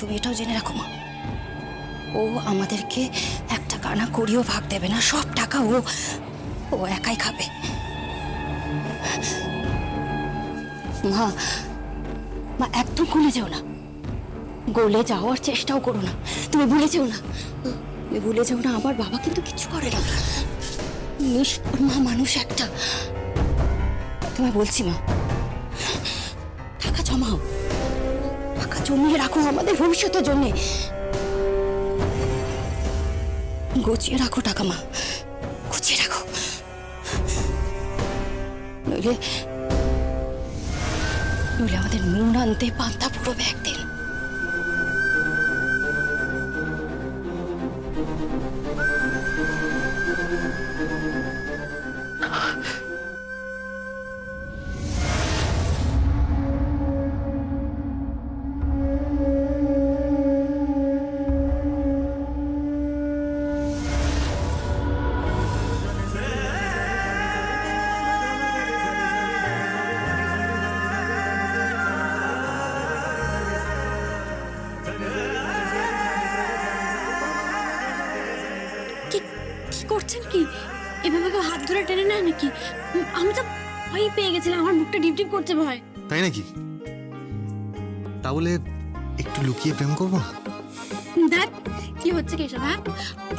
তুমি এটাও জেনে রাখো মা, ও আমাদেরকে একটা কানা করিও ভাগ দেবে না, সব টাকা ও একাই খাবে। মা মা একদম গলে যেও না, গলে যাওয়ার চেষ্টাও করো না, তুমি ভুলে যেও না, তুমি ভুলে যেও না আমার বাবা কিন্তু কিছু করে না, মা মানুষ একটা। তোমায় বলছি মা, টাকা জমাও, টাকা জমিয়ে রাখো আমাদের ভবিষ্যতের জন্যে, গুছিয়ে রাখো টাকা মা, গুছিয়ে রাখো, নইলে নইলে আমাদের নুন আনতে পান্তা পুরোবে একদিন। করছেন কি? এভাবে কেউ হাত ধরে টেনে নেয় নাকি? আমি তো ভয় পেয়ে গেছিলাম, আমার বুকটা ডিপ ডিপ করছে ভয়। তাই নাকি? তাহলে একটু লুকিয়ে প্রেম করবো না? দেখ কি হচ্ছে কেশব, হ্যাঁ?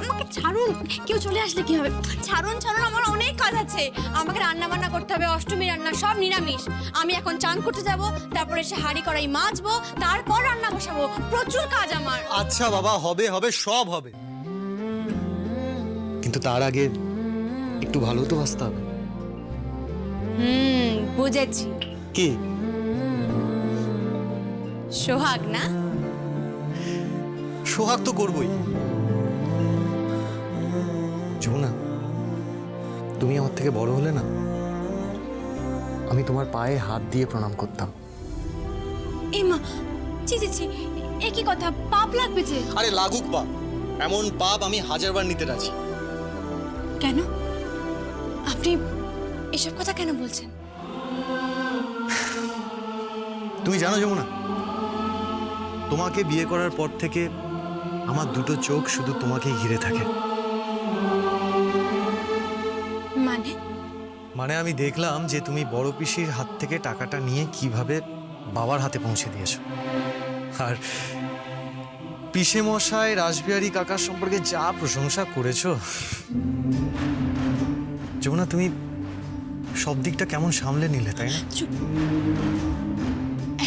আমাকে ছাড়ুন, কেউ চলে আসলে কি হবে? ছাড়ুন ছাড়ুন, আমার অনেক কাজ আছে, আমাকে রান্না বান্না করতে হবে, অষ্টমী রান্না সব নিরামিষ। আমি এখন চান করতে যাব, তারপরে এসে হাঁড়ি কড়াই মাজবো, তারপর রান্না বসাবো, প্রচুর কাজ আমার। আচ্ছা বাবা, হবে হবে, সব হবে, কিন্তু তার আগে একটু ভালো তো বাঁচতে হবে। বুঝেছি। কি? সোহাগ না? সোহাগ তো করবই। যমুনা, তুমি আমার থেকে বড় হলে না, আমি তোমার পায়ে হাত দিয়ে প্রণাম করতাম। এই মা, ছি ছি ছি, এ কি কথা? পাপ লাগবে যে। আরে লাগুক পাপ, এমন পাপ আমি হাজারবার নিতে রাজি। কেন? আপনি এসব কথা কেন বলছেন? তুমি জানো যমুনা, তোমাকে বিয়ে করার পর থেকে আমার দুটো চোখ শুধু তোমাকেই ঘিরে থাকে। মানে আমি দেখলাম যে তুমি বড় পিসির হাত থেকে টাকাটা নিয়ে কিভাবে বাবার হাতে পৌঁছে দিয়েছো, আর পিসে মশাই রাসবিহারী কাকার সম্পর্কে যা প্রশংসা করেছো। যমুনা, তুমি সব দিকটা কেমন সামলে নিলে, তাই না? চুপ,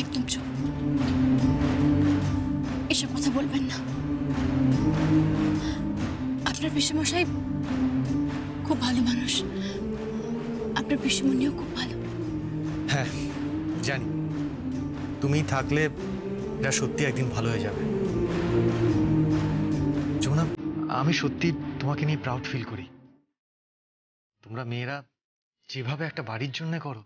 একদম চুপ, এসব কথা বলবেন না। আপনার পিসেমশাই খুব ভালো মানুষ, আপনার পিসেমণিও খুব ভালো। হ্যাঁ জানি, তুমি থাকলে এটা সত্যি একদিন ভালো হয়ে যাবে। যমুনা, আমি সত্যি তোমাকে নিয়ে প্রাউড ফিল করি। তোমরা মেয়েরা যেভাবে একটা বাড়ির জন্য করো,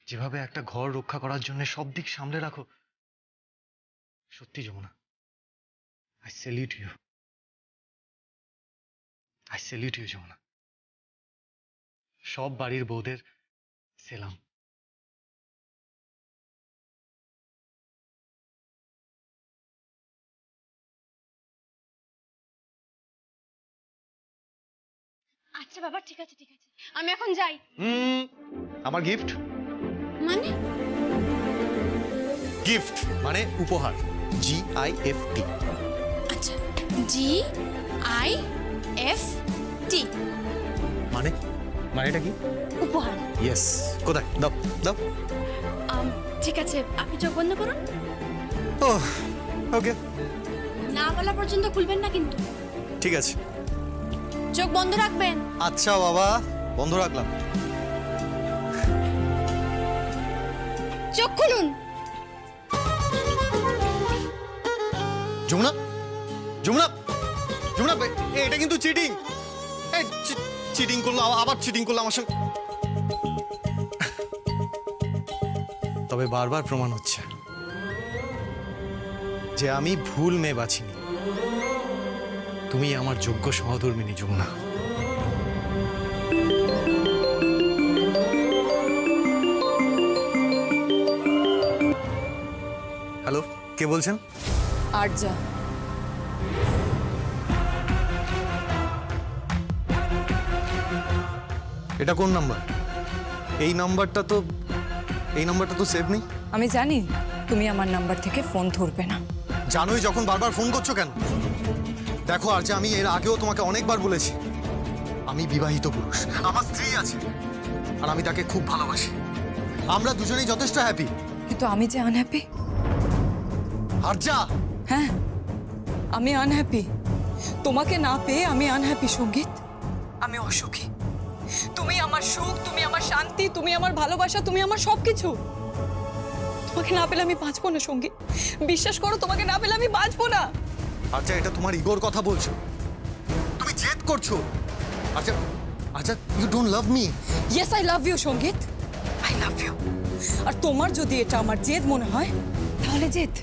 যেভাবে একটা ঘর রক্ষা করার জন্য সব দিক সামলে রাখো, সত্যি Jamuna, I salute you, I salute you Jamuna. সব বাড়ির বউদের সেলাম। আচ্ছা বাবা, ঠিক আছে ঠিক আছে, আমি এখন যাই। আমার গিফট? মানে? গিফট মানে উপহার, GIFT। আচ্ছা, GIFT মানে মানেটা কি? উপহার। ইয়েস, কোথায়? দাও দাও। ঠিক আছে, আপনি চোখ বন্ধ করুন। ওকে, না বলা পর্যন্ত খুলবেন না কিন্তু। ঠিক আছে, চোখ বন্ধ রাখবেন। আচ্ছা বাবা, বন্ধ রাখলাম। চোখ খুলুন। যমুনা, যমুনা, যমুনা, এটা কিন্তু চিটিং। চিটিং করলো, আবার চিটিং করলো আমার সঙ্গে। তবে বারবার প্রমাণ হচ্ছে যে আমি ভুল মেয়ে বাছিনি। তুমি আমার যোগ্য সহধর্মিনী যমুনা। হ্যালো, কে বলছেন? আরজা। এটা কোন নাম্বার? এই নাম্বারটা তো সেভ নেই। আমি জানি তুমি আমার নাম্বার থেকে ফোন ধরবে না। জানোই যখন বারবার ফোন করছো কেন? দেখো আরজা, আমি এর আগেও তোমাকে অনেকবার বলেছি আমি বিবাহিত পুরুষ, আমার স্ত্রী আছে আর আমি তাকে খুব ভালোবাসি। আমরা দুজনেই যথেষ্ট হ্যাপি। কিন্তু আমি যে আনহ্যাপি। আরজা, হ্যাঁ, আমি আনহ্যাপি। তোমাকে না পেয়ে আমি আনহ্যাপি সঙ্গীত। আমি অসুখী। তুমি আমার সুখ, তুমি আমার শান্তি, তুমি আমার ভালোবাসা, তুমি আমার সবকিছু। তোমাকে না পেলে আমি বাঁচবো না সঙ্গীত। বিশ্বাস করো, তোমাকে না পেলে আমি বাঁচবো না। আচ্ছা এটা তোমার ইগোর কথা বলছো, তুমি জেদ করছো। আচ্ছা আচ্ছা, you don't love me. Yes, I love you Sangeet, I love you. আর তোমার যদি এটা আমার জেদ মনে হয় তাহলে জেদ।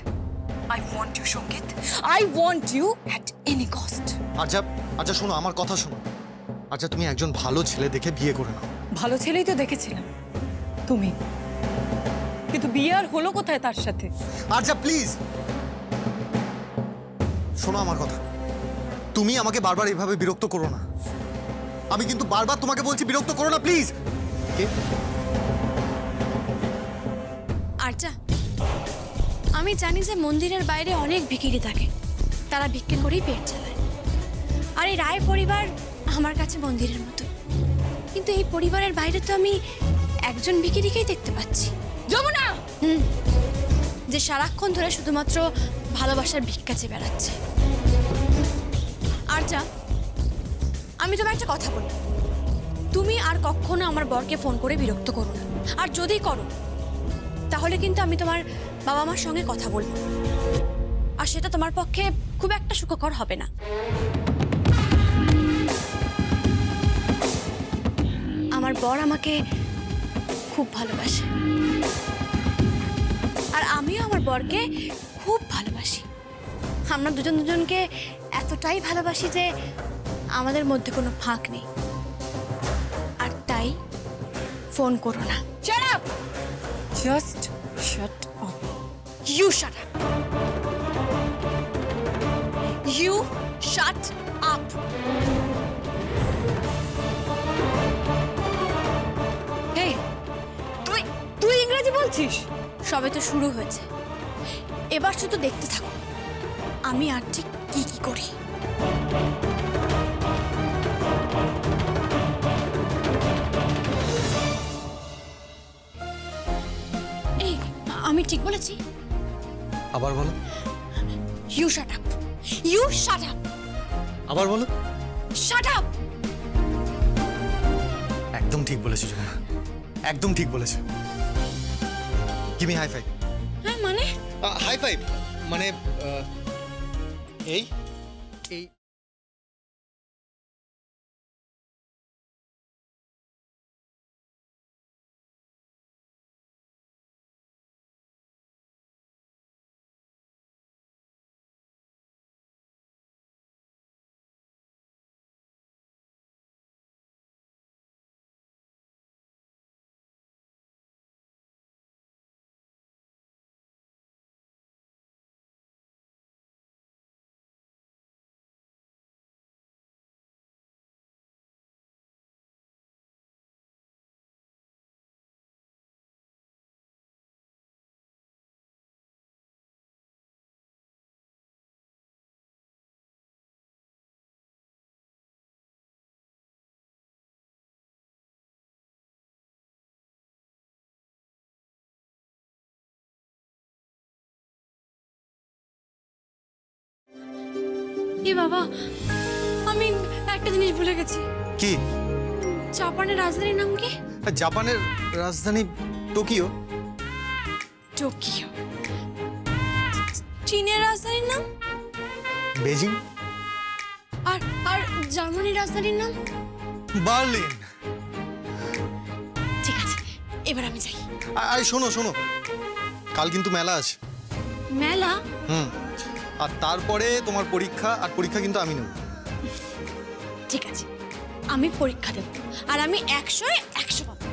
I want you Sangeet, I want you at any cost. আচ্ছা আচ্ছা শোনো, আমার কথা শোনো। আচ্ছা তুমি একজন ভালো ছেলে দেখে বিয়ে করে নাও। ভালো ছেলেই তো দেখেছিলাম তুমি, কিন্তু বিয়ে আর হলো কোথায় তার সাথে? আচ্ছা প্লিজ শোনো আমার কথা, তুমি আমাকে বারবার এভাবে বিরক্ত করো না। আমি কিন্তু বারবার তোমাকে বলছি বিরক্ত করো না প্লিজ। আরজা, আমি জানি যে মন্দিরের বাইরে অনেক ভিখিরি থাকে, তারা ভিক্ষে করেই পেট চালায়। আর এই রায় পরিবার আমার কাছে মন্দিরের মতো, কিন্তু এই পরিবারের বাইরে তো আমি একজন ভিখিরিকেই দেখতে পাচ্ছি, যমুনা। যে সারাক্ষণ ধরে শুধুমাত্র ভালোবাসার ভিক্ষা চেয়ে বেড়াচ্ছে। আরজা, আমি তোমার একটা কথা বলি, তুমি আর কখনো আমার বরকে ফোন করে বিরক্ত করো না। আর যদি করো তাহলে কিন্তু আমি তোমার বাবা মার সঙ্গে কথা বলবো, আর সেটা তোমার পক্ষে খুব একটা সুখকর হবে না। আমার বর আমাকে খুব ভালোবাসে, আর আমিও আমার বরকে খুব ভালোবাসি। আমরা দুজন দুজনকে এতটাই ভালোবাসি যে আমাদের মধ্যে কোনো ফাঁক নেই। আর তাই ফোন করো না। Shut up! Just shut up. You shut up. You shut up. Hey, তুই ইংরেজি বলছিস? সবে তো শুরু হয়েছে, এবার শুধু দেখতে থাকো আমি আর ঠিক কি কি করি। এই, আমি ঠিক বলেছি? আবার বলো। You shut up. You shut up. আবার বলো। Shut up. একদম ঠিক বলেছো যমুনা, একদম ঠিক বলেছো। Give me high five. হ্যাঁ মানে? হাই ফাইভ মানে এই এই এ বাবা, আমি একটা জিনিস ভুলে গেছি। কি? জাপানের রাজধানীর নাম কি? জাপানের রাজধানী টোকিও। টোকিও। চীনের রাজধানীর নাম? বেজিং। আর আর জার্মানির রাজধানীর নাম? বার্লিন। ঠিক আছে, এবার আমি যাই। আর শোনো শোনো, কাল কিন্তু মেলা আছে। মেলা? আর তারপরে তোমার পরীক্ষা, আর পরীক্ষা কিন্তু আমি নেব। ঠিক আছে, আমি পরীক্ষা দেব, আর আমি 100-এ 100 পাবো।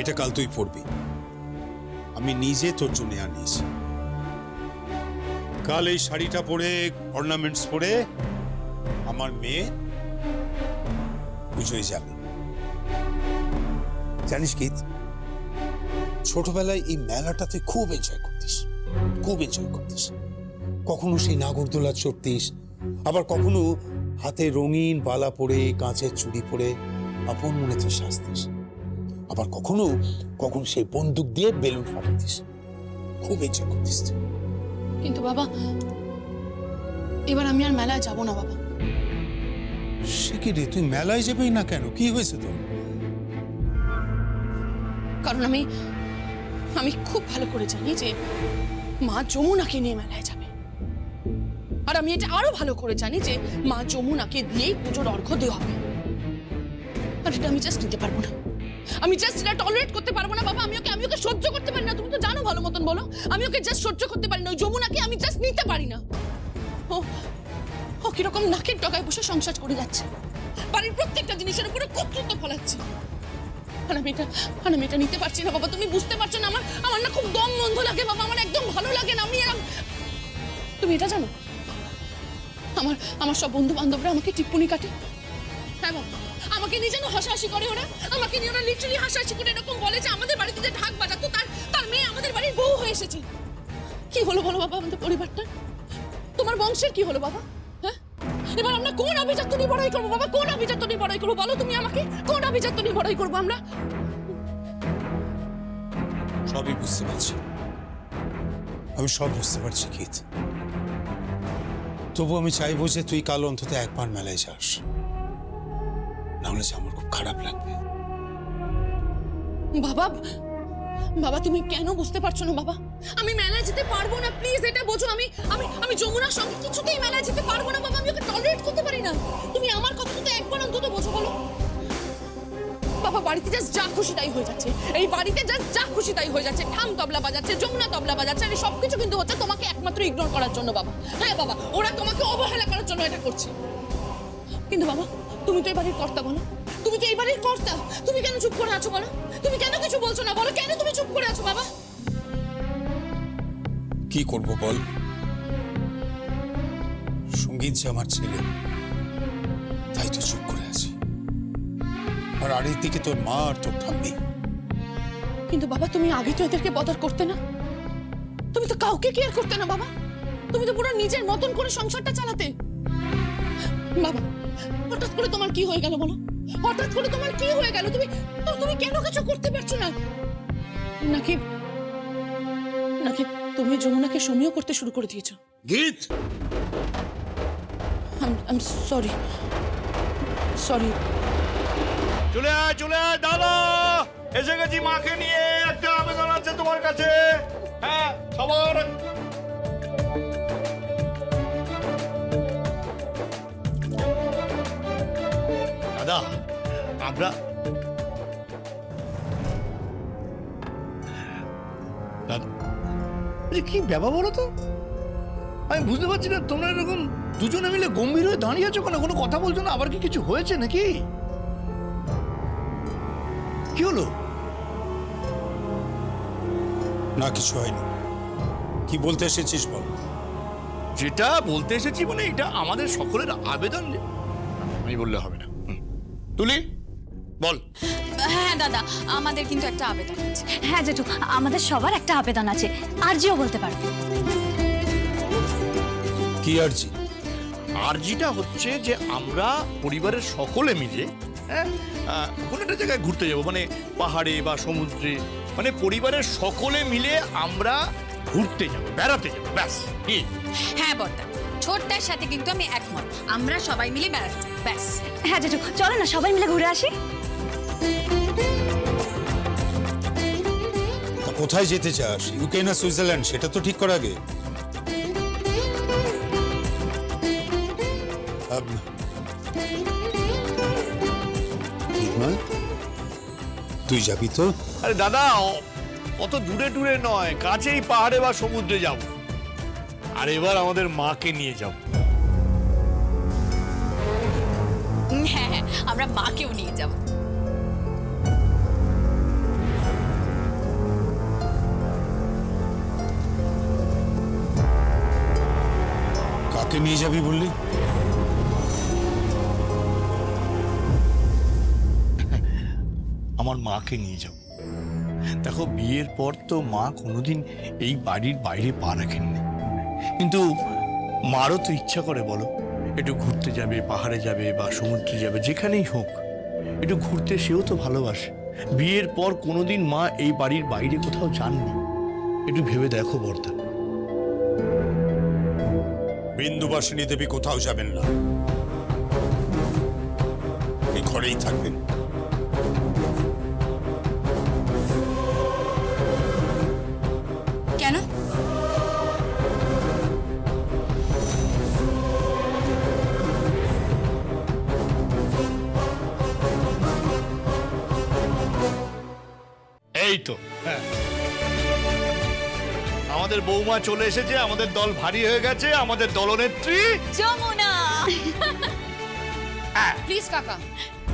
এটা কাল তুই পড়বি। আমি নিজে তোর জন্য আনিয়েছি। কাল এই শাড়িটা পরে, অর্নামেন্টস পরে আমার মেয়ে পুজোয় যাবে। জানিস কি, ছোটবেলায় এই মেলাটা তুই খুব এনজয় করতিস, খুব এনজয় করতিস। কখনো সেই নাগরদোলা চড়তিস, আবার কখনো হাতে রঙিন বালা পরে, কাঁচের চুড়ি পরে আপন মনে তুই সাজতিস। আবার কখনো কখনো সেই বন্দুক দিয়ে বেলুন ফাটাতিস। খুব এনজয় করতিস তুই। কিন্তু বাবা, এবার আমি আর মেলায় যাব না বাবা। সে কি রে, তুই মেলায় যাবেই না কেন? কি হয়েছে তোর? কারণ আমি খুব ভালো করে জানি যে মা যমুনাকে নিয়ে মেলায় যাবে, আর আমি এটা আরো ভালো করে জানি যে মা যমুনাকে দিয়েই পুজোর অর্ঘ্য দেওয়া হবে। আর এটা আমি জাস্ট নিতে পারবো না, আমি জাস্ট এটা টলারেট করতে পারবো না বাবা। আমি ওকে সহ্য করতে পারি না। তুমি তো জানো ভালো মতন, বলো। আমি ওকে জাস্ট সহ্য করতে পারি না। ওই যমুনাকে আমি জাস্ট নিতে পারি না। ও কিরকম নাকের ডগায় বসে সংসার করে যাচ্ছে, বাড়ির প্রত্যেকটা জিনিসের উপরে কর্তৃত্ব ফলাচ্ছে। আর আমি এটা নিতে পারছি না বাবা। তুমি বুঝতে পারছো না, আমার না খুব দম বন্ধ লাগে বাবা। আমার একদম ভালো লাগে না। তুমি এটা জানো, আমার সব বন্ধু বান্ধবরা আমাকে টিপ্পনি কাটে। হ্যাঁ বাবা, আমাকে নিয়ে যেন হাসাহাসি করে ওরা। আমাকে নিয়ে ওরা লিটারালি হাসাহাসি করে এরকম বলে যে আমাদের বাড়িতে যে ঢাক বাজাতো তার মেয়ে আমাদের বাড়ির বউ হয়ে এসেছে। কি হলো বলো বাবা আমাদের পরিবারটা? তোমার বংশের কি হলো বাবা? হ্যাঁ, এবার আমরা কোন আভিজাত্য নিয়ে বড়াই করবো বাবা? কোন আভিজাত্য নিয়ে বড়াই করবো বলো তুমি আমাকে? কোন আভিজাত্য নিয়ে বড়াই করবো আমরা? সবই বুঝতে পারছি, আমি সব বুঝতে পারছি গীত। তবু আমি চাইবো যে তুই কাল অন্তত একবার মেলায় যাস, নাহলে যে আমার খুব খারাপ লাগবে। বাবা বাবা, তুমি কেন বুঝতে পারছো না বাবা? আমি মেলায় যেতে পারবো না, প্লিজ এটা বোঝো। আমি যমুনার সঙ্গে কিছুতেই মেলায় যেতে পারবো না বাবা। আমি ওকে টলারেট করতে পারি না। তুমি আমার কথা তো একবার অন্তত বোঝো, বলো বাবা। বাড়িতে জাস্ট যা খুশি তাই হয়ে যাচ্ছে, এই বাড়িতে জাস্ট যা খুশি তাই হয়ে যাচ্ছে। ঠাম তবলা বাজাচ্ছে, যমুনা তবলা বাজাচ্ছে, আর এই সবকিছু কিন্তু হচ্ছে তোমাকে একমাত্র ইগনোর করার জন্য বাবা। হ্যাঁ বাবা, ওরা তোমাকে অবহেলা করার জন্য এটা করছে। কিন্তু বাবা, তুমি তো এই বাড়ির কর্তা, বলো। তুমি তো এই বাড়ির কর্তা, তুমি কেন চুপ করে আছো বলো? তুমি কেন কিছু বলছো না বলো? কেন তুমি চুপ করে আছো বাবা? কি করব বল? সঙ্গীত যে আমার ছেলে, তাই তো চুপ করে আছি। আর আরেক দিকে তোর মা আর তোর ঠাম্মি। কিন্তু বাবা, তুমি আগে তো এদেরকে বদার করতে না। তুমি তো কাউকে কেয়ার করতে না বাবা। তুমি তো পুরো নিজের মতন করে সংসারটা চালাতে। বাবা, হঠাৎ করে তোমার কি হয়ে গেল বলো? হঠাৎ করে তোমার কি হয়ে গেল? তুমি কেন কিছু করতে পারছো না? নাকি তুমি যমুনাকে সমীহ করতে শুরু করে দিয়েছো? গীত, আই সরি। চলে আয় দাদা, এসে গেছি মাকে নিয়ে। একটা আবেদন আছে তোমার কাছে। হ্যাঁ, সবার দাদা, আমরা কি ব্যাপার বলো তো? আমি বুঝতে পারছি না, তোমরা এরকম দুজনে মিলে গম্ভীর হয়ে দাঁড়িয়ে আছো কেন? কোনো কথা বলছো না? আবার কি কিছু হয়েছে নাকি? কি হলো? না কিছু হয়নি। কি বলতে এসেছিস বল? যেটা বলতে এসেছি মানে এটা আমাদের সকলের আবেদন। আমি বললে হবে না। তুলি বল। হ্যাঁ দাদা, আমাদের কিন্তু একটা আবেদন আছে। হ্যাঁ জেঠু, আমাদের সবার একটা আবেদন আছে। আরজিও বলতে পারবে। কি আরজি? আরজিটা হচ্ছে যে আমরা পরিবারের সকলে মিলে কোনো একটা জায়গায় ঘুরতে যাবো, মানে পাহাড়ে বা সমুদ্রে, মানে পরিবারের সকলে মিলে আমরা ঘুরতে যাবো, বেড়াতে যাবো, ব্যাস। কি? হ্যাঁ বর্দা, ছোটটার সাথে কিন্তু আমি একমত। আমরা সবাই মিলে বেড়াতে যাবো, ব্যাস। হ্যাঁ জেঠু, চলো না সবাই মিলে ঘুরে আসি। তা কোথায় যেতে চাস? ইউকে না সুইজারল্যান্ড, সেটা তো ঠিক করা আগে। তুই যাবি তো? আরে দাদা, অত দূরে দূরে নয়, কাছেই পাহাড়ে বা সমুদ্রে যাব। আর এবার আমাদের মাকে নিয়ে যাব। হ্যাঁ, আমরা মাকেও নিয়ে যাব। কাকে নিয়ে যাবি বললি? আমার মাকে নিয়ে যাব। দেখো, বিয়ের পর তো মা কোনোদিন এই বাড়ির বাইরে পা রাখেননি, কিন্তু মারও তো ইচ্ছা করে বলো, একটু ঘুরতে যাবে, পাহাড়ে যাবে বা সমুদ্রে যাবে, যেখানেই হোক একটু ঘুরতে সেও তো ভালোবাসে। বিয়ের পর কোনোদিন মা এই বাড়ির বাইরে কোথাও যাননি। একটু ভেবে দেখো বর্দা। বিন্দুবাসিনী দেবী কোথাও যাবেন না, এই ঘরেই থাকবেন। কেন? এই তো, হ্যাঁ, আমাদের বৌমা চলে এসেছে, আমাদের দল ভারী হয়ে গেছে, আমাদের দলনেত্রী যমুনা। প্লিজ কাকা,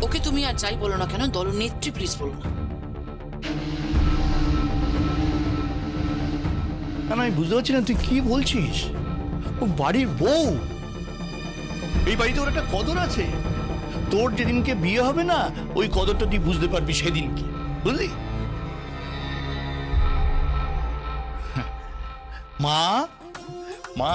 ওকে তুমি আর যাই বলো না কেন, দলনেত্রী প্লিজ বলো না। কেন আমি বুঝতে পারছি না তুই কি বলছিস। ও বাড়ির বউ, এই বাড়িতে ওর একটা কদর আছে। তোর যেদিনকে বিয়ে হবে না, ওই কদরটা তুই বুঝতে পারবি সেদিনকে, বুঝলি? মা, মা,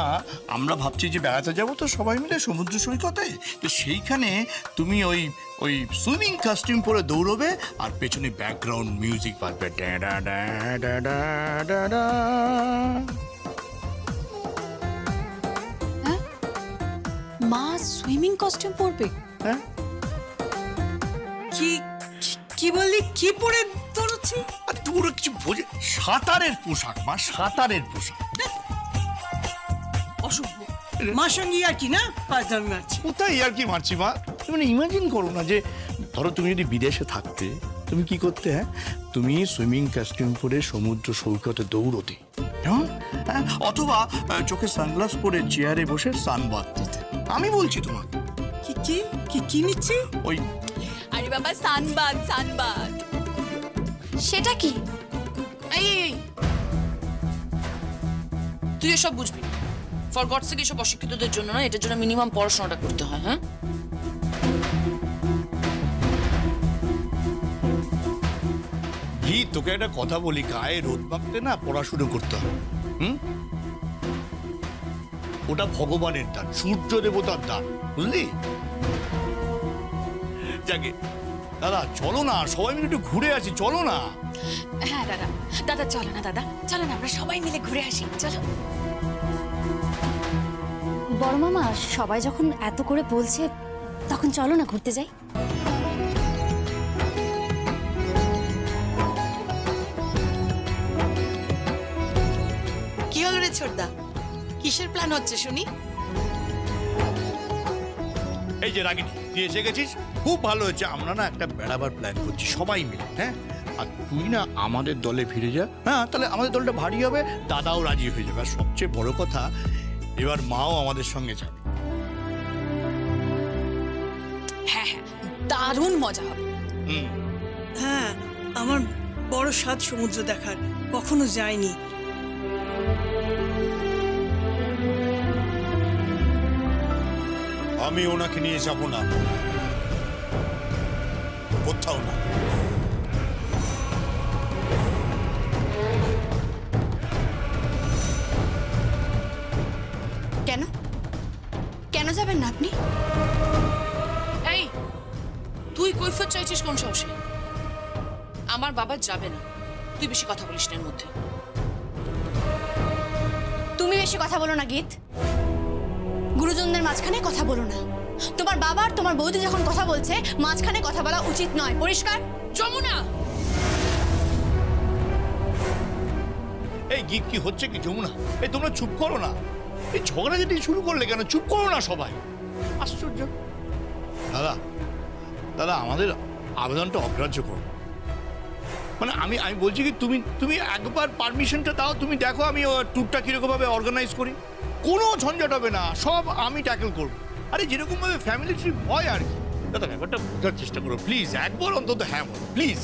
আমরা ভাবছি যে বেড়াতে যাবো তো সবাই মিলে সমুদ্র সৈকতে, তো সেইখানে তুমি ওই ওই সুইমিং কস্টিউম পরে দৌড়বে আর পেছনে ব্যাকগ্রাউন্ড মিউজিক বাজবে, ডা ডা ডা ডা ডা ডা ডা। মা সুইমিং কস্টিউম পরবে? হ্যাঁ, কি কি বললি? কি পরে দৌড়চ্ছি? আর তুমি ওরা কিছু বোঝে? সাঁতারের পোশাক, মা, সাঁতারের পোশাক। অসভ্য। মার সঙ্গে আর কি না পাঁচদামি মারছি। কোথায় আর কি মারছি মা? তুমি ইমাজিন করো না যে ধরো তুমি যদি বিদেশে থাকতে, তুমি কি করতে? হ্যাঁ, তুমি সুইমিং কস্টিউম পরে সমুদ্র সৈকতে দৌড়তে, হ্যাঁ, অথবা চোখে সানগ্লাস পরে চেয়ারে বসে সানবাথ দিতে। আমি বলছি তোমাকে। কি কি কি কি নিচ্ছি? ওই আরে বাবা, সানবাদ সানবাদ। সেটা কি? এই এই, এই, তুই এসব বুঝবি না। ফর গডস সেক, এসব অশিক্ষিতদের জন্য না, এটার জন্য মিনিমাম পড়াশোনাটা করতে হয়। হ্যাঁ, কি তোকে একটা কথা বলি, গায়ে রোদ মাখতে না পড়াশুনো করতে হবে। ওটা ভগবানের দান, সূর্য দেবতার দান, বুঝলি? যাকে দাদা, চলো না, সবাই মিলে একটু ঘুরে আসি, চলো না। হ্যাঁ দাদা, দাদা চলো না, দাদা চলো না, আমরা সবাই মিলে ঘুরে আসি, চলো। বড় মামা, সবাই যখন এত করে বলছে তখন চলো না ঘুরতে যাই। কি হলো রে ছোটদা? কিসের প্ল্যান হচ্ছে শুনি? এই যে রাগিনী, তুই এসে গেছিস, খুব ভালো হয়েছে। আমরা না একটা বেড়াবার প্ল্যান করছি সবাই মিলে, হ্যাঁ? আর তুই না আমাদের দলে ফিরে যা, হ্যাঁ, তাহলে আমাদের দলটা ভারী হবে, দাদাও রাজি হয়ে যাবে। আর সবচেয়ে বড় কথা, এবার মাও আমাদের সঙ্গে যাবে। হ্যাঁ হ্যাঁ, দারুণ মজা হবে। হ্যাঁ, আমার বড় স্বাদ সমুদ্র দেখার, কখনো যায়নি। আমি ওনাকে নিয়ে যাব না, কোথাও না। কেন? কেন যাবেন না আপনি? এই, তুই কৈফিয়ত চাইছিস কোন সাহসে? আমার বাবা যাবে না, তুই বেশি কথা বলিস না এর মধ্যে। তুমি বেশি কথা বলো না গীত, গুরুজনদের মাঝখানে কথা বলো না। তোমার বাবা আর তোমার বৌদি যখন কথা বলছে, মাঝখানে কথা বলা উচিত নয়, পরিষ্কার? যমুনা, এই গীত, কি হচ্ছে কি? যমুনা, এই তোমরা চুপ করো না। এই ঝগড়া যেটি শুরু করলে কেন? চুপ করো না সবাই, আশ্চর্য। দাদা, দাদা, আমাদের আবেদনটা অগ্রাহ্য করো। মানে আমি বলছি কি, তুমি একবার পারমিশনটা দাও, তুমি দেখো আমি ট্যুরটা কিরকম ভাবে অর্গানাইজ করি। কোনো ঝঞ্ঝট হবে না, সব আমি ট্যাকেল করবো। আরে যেরকম ভাবে ফ্যামিলি ট্রিপ হয় আর কি। দাদা, ব্যাপারটা বোঝার চেষ্টা করো প্লিজ, একবার অন্তত হ্যাঁ বলো প্লিজ।